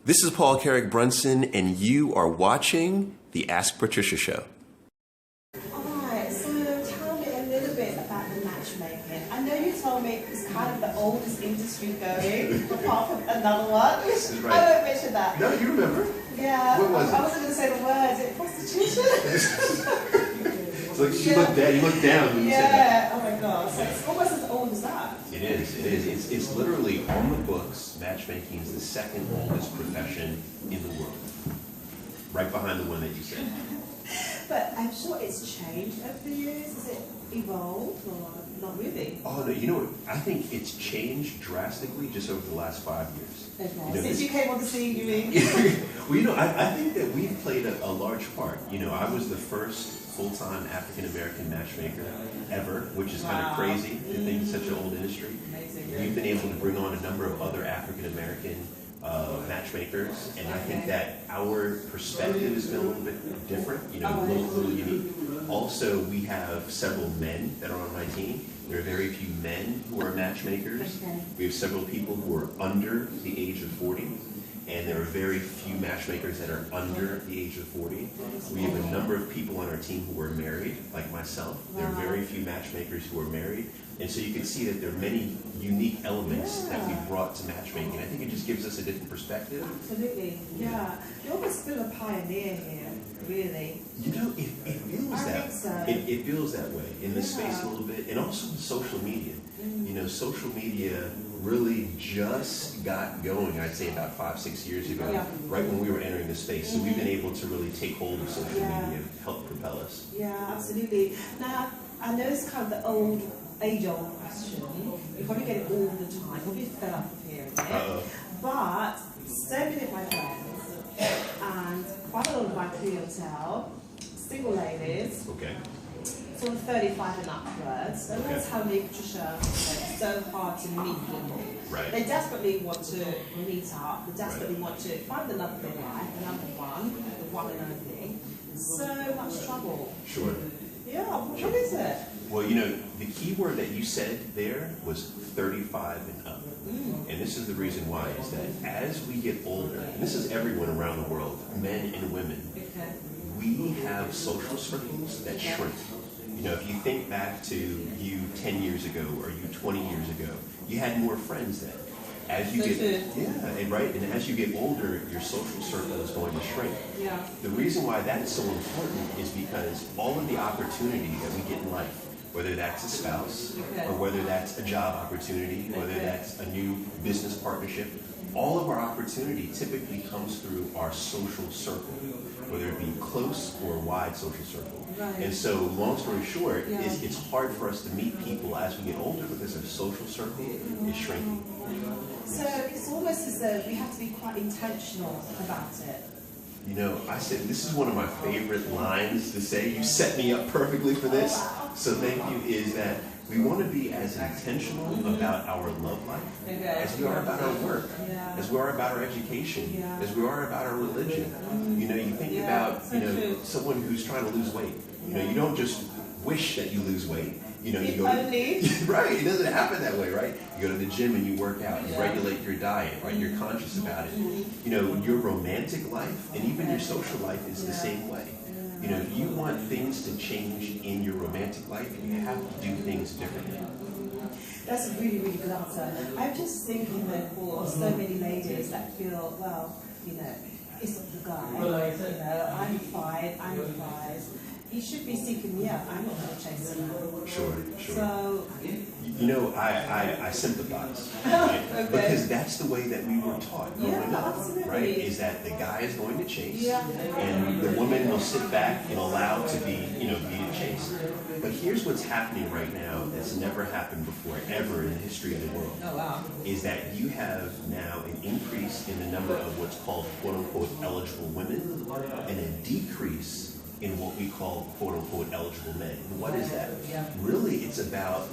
This is Paul Carrick Brunson, and you are watching the Ask Patricia Show. Alright, so tell me a little bit about the matchmaking. I know you told me it's kind of the oldest industry going, apart from another one. This is right. I won't mention that. No, you remember? Yeah, What was it? I wasn't going to say the word. Is it prostitution? It's like you look down when you said that. Yeah, oh my god. So it's almost as old as that. It is. It's literally on the books. Matchmaking is the second oldest profession in the world. Right behind the one that you said. But I'm sure it's changed over the years. Has it evolved or not really? Oh, no, you know what? I think it's changed drastically just over the last 5 years. Okay. You know, Since you came on the scene, you mean? Well, I think that we've played a large part. I was the first full-time African-American matchmaker ever, which is kind of crazy to think it's such an old industry. Amazing. We've been able to bring on a number of other African-American matchmakers, and I think that our perspective has been a little bit different, a little unique. Also, we have several men that are on my team. There are very few men who are matchmakers. Okay. We have several people who are under the age of 40. And there are very few matchmakers that are under the age of 40. We have a number of people on our team who are married, like myself. There are very few matchmakers who are married. And so you can see that there are many unique elements that we've brought to matchmaking. I think it just gives us a different perspective. Absolutely, yeah. You're almost still a pioneer here, really. It feels I that think so. It feels that way in the space a little bit. And also in social media. Social media really just got going, I'd say about 5-6 years ago, right when we were entering the space. So we've been able to really take hold of social media and help propel us. Yeah, absolutely. Now, I know it's kind of the age-old question. You probably get it all the time. Probably fed up of hearing it. But so many of my friends and quite a lot of my clientele, single ladies, sort of 35 and upwards, and that's how me, Patricia, it's so hard to meet people. Right. They desperately want to meet up, they desperately want to find the love of their life, the number one, the one and only. So much trouble. Sure. Yeah, what is it? Well, the key word that you said there was 35 and up. And this is the reason why, is that as we get older, and this is everyone around the world, men and women, we have social circles that shrink. If you think back to you 10 years ago or you 20 years ago, you had more friends then. As you and as you get older, your social circle is going to shrink. Yeah. The reason why that is so important is because all of the opportunity that we get in life, whether that's a spouse, or whether that's a job opportunity, whether that's a new business partnership, all of our opportunity typically comes through our social circle, whether it be close or wide social circle. Right. And so, long story short, it's hard for us to meet people as we get older because our social circle is shrinking. So it's almost as though we have to be quite intentional about it. I said, this is one of my favorite lines to say. You set me up perfectly for this. So thank you, is that we want to be as intentional about our love life as we are about our work, as we are about our education, as we are about our religion. You think about, someone who's trying to lose weight. You don't just wish that you lose weight. You go right. It doesn't happen that way, right? You go to the gym and you work out. You regulate your diet, right? You're conscious about it. Your romantic life and even your social life is the same way. If you want things to change in your romantic life, you have to do things differently. That's a really, really good answer. I'm just thinking that for so many ladies that feel, it's not the guy. I'm fine. He should be seeking me out. I'm not going to chase him. Sure. So, I sympathize, right? Because that's the way that we were taught growing up, right? Is that the guy is going to chase, and the woman will sit back and allow to be chased. But here's what's happening right now that's never happened before, ever in the history of the world. oh wow. Is that you have now an increase in the number of what's called quote-unquote eligible women and a decrease in what we call quote-unquote eligible men. And what is that? Really, it's about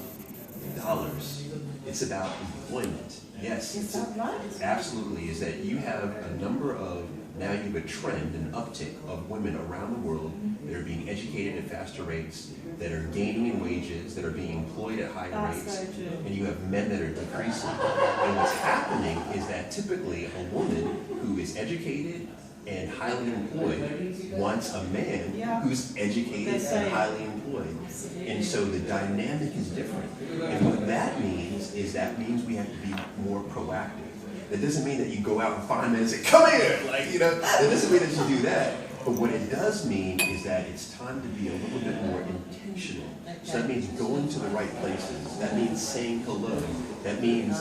dollars. It's about employment. Yes. Is that right? Absolutely. Is that you have a number of, now you have a trend, an uptick of women around the world that are being educated at faster rates, that are gaining in wages, that are being employed at higher rates, and you have men that are decreasing. And what's happening is that typically a woman who is is educated and highly employed wants a man who's educated and highly employed. And so the dynamic is different. And what that means is we have to be more proactive. That doesn't mean that you go out and find men and say, come here! Like, you know, that doesn't mean that you do that. But what it does mean is that it's time to be a little bit more intentional. So that means going to the right places. That means saying hello. That means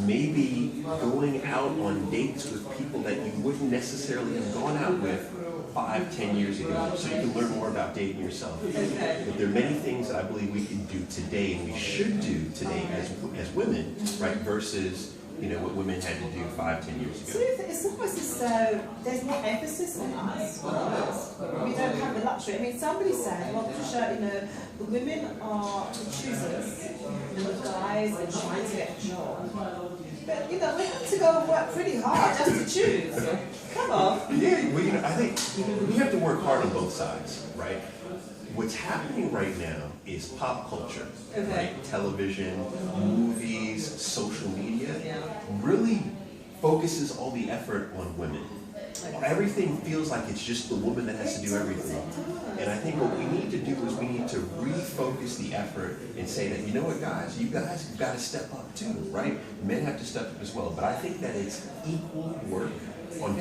maybe going out on dates with people that you wouldn't necessarily have gone out with 5-10 years ago, so you can learn more about dating yourself. But there are many things that I believe we can do today, and we should do today as women, right, versus what women had to do 5-10 years ago. So it's almost as though there's more emphasis on us. We don't have the luxury. I mean, somebody said, well, Patricia, the women are the choosers, and the guys are trying to get a job. But, we have to go and work pretty hard just to choose. Come on. Yeah, well, I think we have to work hard on both sides, right? What's happening right now is pop culture, right? Television, movies, social media, really focuses all the effort on women. Everything feels like it's just the woman that has to do everything. And I think what we need to do is we need to refocus the effort and say that, you know what, guys, you guys have got to step up too, right? Men have to step up as well. But I think that it's equal work on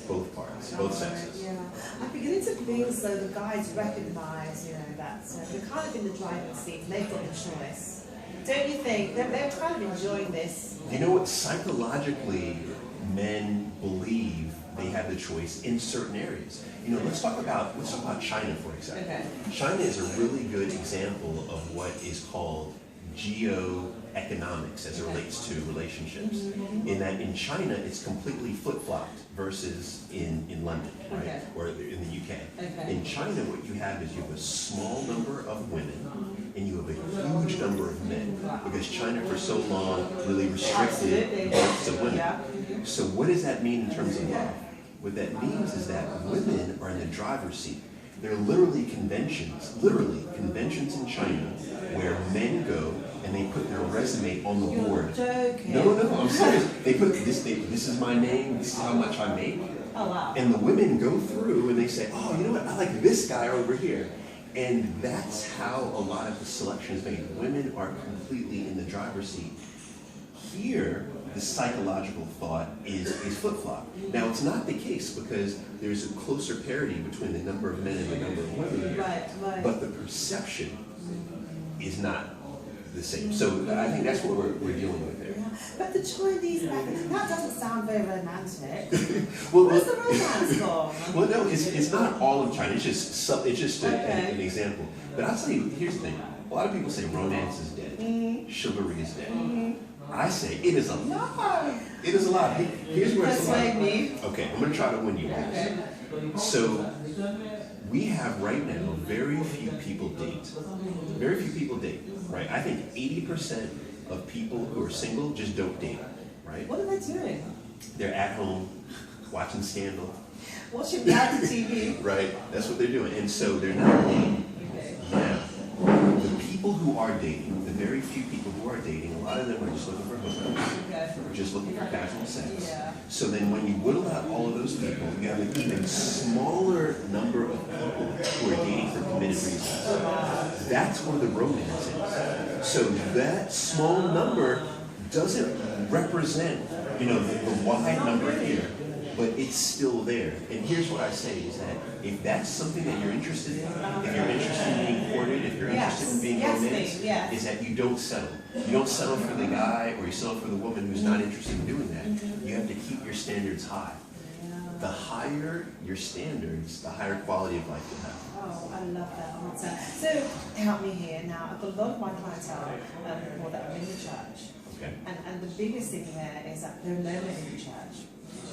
both parts, both sexes. Yeah, I'm beginning to feel as though the guys recognise, that they're kind of in the driving seat and they've got the choice. Don't you think? They're kind of enjoying this. You know what? Psychologically, men believe they have the choice in certain areas. Let's talk about China, for example. China is a really good example of what is called geoeconomics as it relates to relationships. In that in China, it's completely flip-flopped versus in London, right? Or in the UK. In China, what you have is you have a small number of women and you have a huge number of men, because China for so long really restricted births of women. So what does that mean in terms of love? What that means is that women are in the driver's seat. There are literally conventions in China where men go and they put their resume on the board. No, I'm serious. They put this is my name, this is how much I make. Oh, wow. And the women go through and they say, oh, you know what, I like this guy over here. And that's how a lot of the selection is made. Women are completely in the driver's seat. Here, the psychological thought is flip-flop. Now, it's not the case because there's a closer parity between the number of men and the number of women here. Right. But the perception is not the same. So I think that's what we're dealing with there. Yeah. But the Chinese method, that doesn't sound very romantic. Well, where's the romance from? Well, no, it's not all of China. It's just an example. But I'll tell you, here's the thing. A lot of people say romance is dead. Chivalry is dead. I say it is a lie. It is a lie. Here's where it's a lie. Okay, I'm going to try to win you on this. So we have right now very few people date. Very few people date, right? I think 80% of people who are single just don't date, right? What are they doing? They're at home watching Scandal. Watching reality TV. Right, that's what they're doing. And so they're not dating. Now, the people who are dating, the very few people who are dating, a lot of them are just looking for hookups, or just looking for casual sex. So then when you whittle out all of those people, you have an even smaller number of people who are dating for committed reasons. That's where the romance is. So that small number doesn't represent, the wide number here, but it's still there. And here's what I say is that if that's something that you're interested in, if you're interested in being courted, if you're interested in being romanced, is that you don't settle. You don't settle for the guy or you settle for the woman who's not interested in doing that. You have to keep your standards high. The higher your standards, the higher quality of life you have. Oh, I love that answer. So help me here now. I've got a lot of my clientele that are in the church. Okay. And the biggest thing there is that there are no men in the church.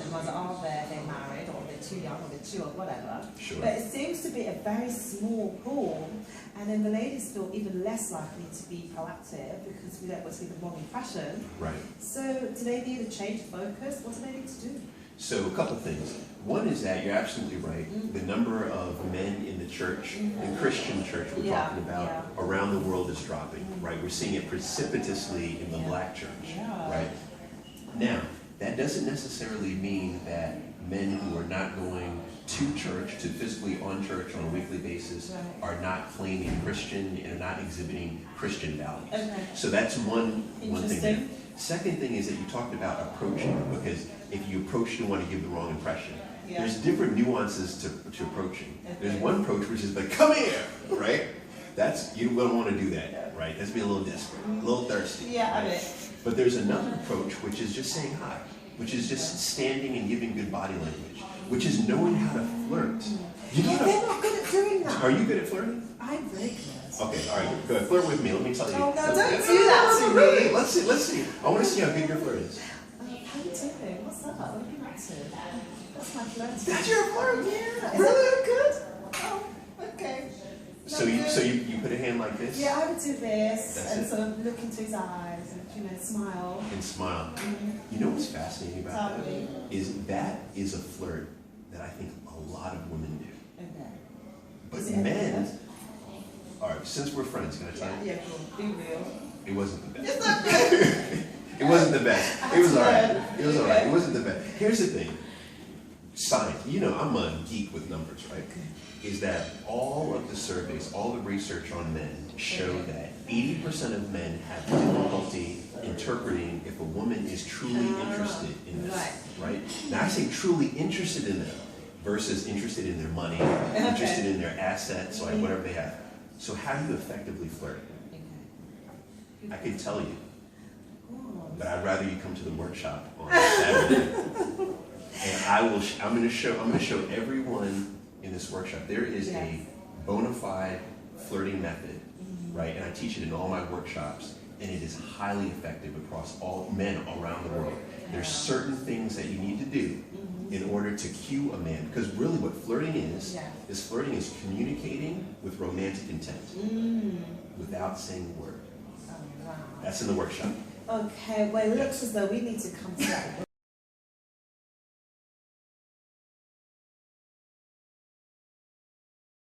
The ones that are there, they're married, or they're too young, or they're too old, whatever. Sure. But it seems to be a very small pool, and then the ladies feel even less likely to be proactive because we don't want to give the wrong impression. Right. So do they need a change of focus? What do they need to do? So a couple things. One is that you're absolutely right. The number of men in the church, the Christian church we're talking about, around the world is dropping, right? We're seeing it precipitously in the black church, right? Now, that doesn't necessarily mean that men who are not going to church, to physically on church on a weekly basis, are not claiming Christian and are not exhibiting Christian values. Okay. So that's one thing there. Second thing is that you talked about approaching, because if you approach, you don't want to give the wrong impression. Yeah. There's different nuances to approaching. Okay. There's one approach which is like, come here, right? You don't want to do that, right? That's being a little desperate, a little thirsty. Yeah, right? I bet. But there's another approach which is just saying hi, which is just standing and giving good body language, which is knowing how to flirt. They're not good at doing that. Are you good at flirting? I'm very good. Okay, all right, go ahead. Flirt with me. Let me tell you. Oh, no, don't do that to me. Really? Let's see. I want to see how good your flirt is. How are you doing? What's that? What are you up to? That's my flirt. That's your flirt? Yeah. Really? Is that good? Oh, okay. So you put a hand like this? Yeah, I would do this and sort of look into his eyes and smile. And smile. Mm-hmm. You know what's fascinating about that? That is a flirt that I think a lot of women do. Okay. But men. All right, since we're friends, can I tell you? Yeah, cool. Be real. It wasn't the best. It's not good. It wasn't the best. It was all right. It was all right. It wasn't the best. Here's the thing. Science. You know, I'm a geek with numbers, right? Is that all of the surveys, all the research on men show that 80% of men have difficulty interpreting if a woman is truly interested in them, right? Now I say truly interested in them versus interested in their money, interested in their assets, like whatever they have. So how do you effectively flirt? I can tell you, but I'd rather you come to the workshop on Saturday, and I'm going to show everyone in this workshop. There is a bona fide flirting method, right? And I teach it in all my workshops, and it is highly effective across all men around the world. There's certain things that you need to do in order to cue a man, because really what flirting is communicating with romantic intent without saying a word. Oh, wow. That's in the workshop. Okay, well it looks as though we need to come to that